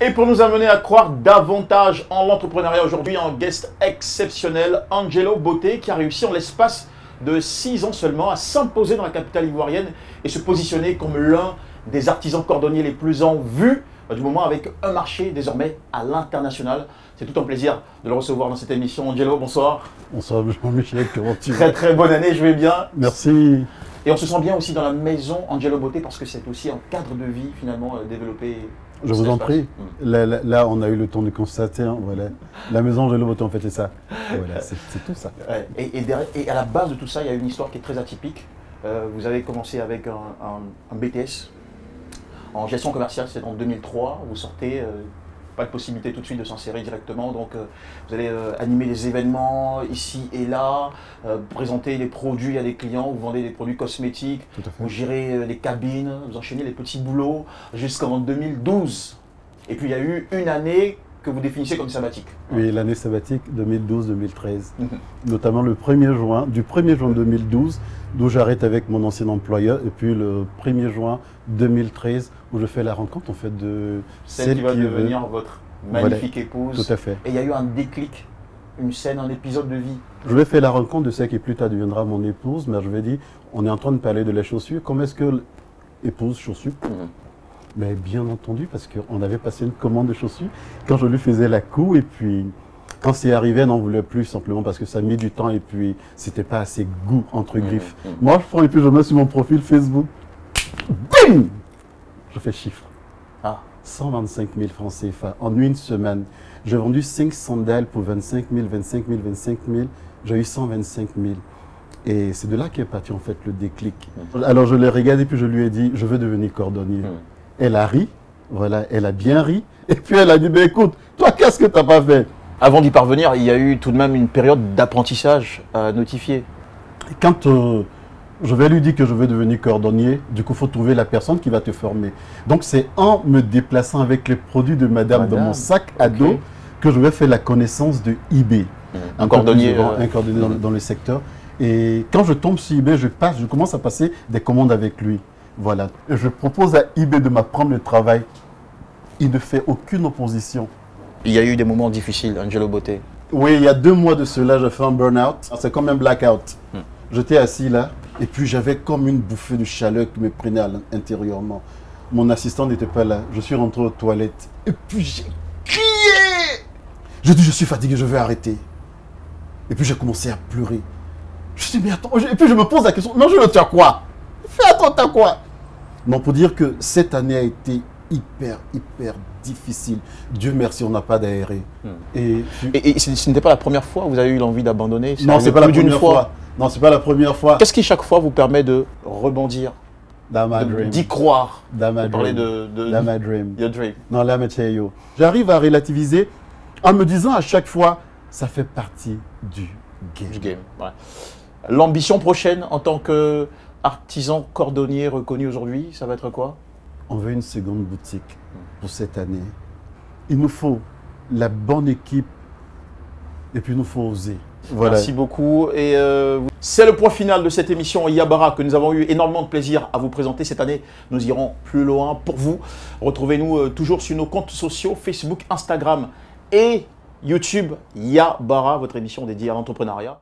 Et pour nous amener à croire davantage en l'entrepreneuriat aujourd'hui, un guest exceptionnel, Angelo Beauté, qui a réussi en l'espace de 6 ans seulement à s'imposer dans la capitale ivoirienne et se positionner comme l'un des artisans cordonniers les plus en vue du moment, avec un marché désormais à l'international. C'est tout un plaisir de le recevoir dans cette émission. Angelo, bonsoir. Bonsoir Jean-Michel, comment tu vas? Très bonne année, je vais bien. Merci. Et on se sent bien aussi dans la maison Angelo Beauté parce que c'est aussi un cadre de vie finalement développé. Je vous en prie. Là, on a eu le temps de constater, hein, voilà. La maison Angelo Beauté, en fait, c'est ça. Voilà, c'est tout ça. Et à la base de tout ça, il y a une histoire qui est très atypique. Vous avez commencé avec un BTS en gestion commerciale, c'est en 2003. Vous sortez, pas de possibilité tout de suite de s'insérer directement. Donc, vous allez animer des événements ici et là, présenter les produits à des clients, vous vendez des produits cosmétiques, vous gérez les cabines, vous enchaînez les petits boulots jusqu'en 2012. Et puis, il y a eu une année que vous définissez comme sabbatique. Oui, l'année sabbatique 2012-2013. Notamment le 1er juin, du 1er juin 2012, d'où j'arrête avec mon ancien employeur, et puis le 1er juin 2013, où je fais la rencontre en fait de celle qui va devenir votre magnifique épouse. Tout à fait. Et il y a eu un déclic, une scène, un épisode de vie. Je vais faire la rencontre de celle qui plus tard deviendra mon épouse, mais je vais dire, on est en train de parler de la chaussure. Comment est-ce que l'épouse chaussure Mais bien entendu, parce qu'on avait passé une commande de chaussures quand je lui faisais la cour, et puis quand c'est arrivé, elle n'en voulait plus simplement parce que ça a mis du temps et puis c'était pas assez goût entre griffes. Moi, je prends et puis je mets sur mon profil Facebook. Bim! Je fais chiffre. 125 000 francs CFA en une semaine. J'ai vendu 5 sandales pour 25 000, 25 000, 25 000. J'ai eu 125 000. Et c'est de là qu'est parti en fait le déclic. Alors je l'ai regardé et puis je lui ai dit, je veux devenir cordonnier. Elle a ri, voilà, elle a bien ri. Et puis elle a dit, ben écoute, toi qu'est-ce que tu n'as pas fait? Avant d'y parvenir, il y a eu tout de même une période d'apprentissage à notifier. Quand je vais lui dire que je veux devenir cordonnier, du coup il faut trouver la personne qui va te former. Donc c'est en me déplaçant avec les produits de madame dans mon sac à dos que je vais faire la connaissance de eBay. Un cordonnier dans le secteur. Et quand je tombe sur eBay, je commence à passer des commandes avec lui. Voilà. Et je propose à eBay de m'apprendre le travail. Il ne fait aucune opposition. Il y a eu des moments difficiles, Angelo Beauté. Oui, il y a 2 mois de cela, j'ai fait un burn-out. C'est comme un blackout. J'étais assis là, et puis j'avais comme une bouffée de chaleur qui me prenait intérieurement. Mon assistant n'était pas là. Je suis rentré aux toilettes. Et puis j'ai crié. J'ai dit, je suis fatigué, je vais arrêter. Et puis j'ai commencé à pleurer. Je me suis dit, mais attends. Et puis je me pose la question, non, je le tiens quoi? Fais attends, t'as quoi? Non, pour dire que cette année a été hyper difficile. Dieu merci, on n'a pas d'aéré. Et ce n'était pas la première fois que vous avez eu l'envie d'abandonner? Non, c'est pas la première fois. Non, c'est pas la première fois. Qu'est-ce qui chaque fois vous permet de rebondir, d'y croire? Dans my parler dream. de Dans my dream. Your dream. Non, là, mais j'arrive à relativiser en me disant à chaque fois, ça fait partie du game. Ouais. L'ambition prochaine en tant qu'artisan cordonnier reconnu aujourd'hui, ça va être quoi? On veut une seconde boutique pour cette année. Il nous faut la bonne équipe et puis il nous faut oser. Voilà. Merci beaucoup. Et c'est le point final de cette émission Yabara que nous avons eu énormément de plaisir à vous présenter cette année. Nous irons plus loin pour vous. Retrouvez-nous toujours sur nos comptes sociaux Facebook, Instagram et YouTube. Yabara, votre émission dédiée à l'entrepreneuriat.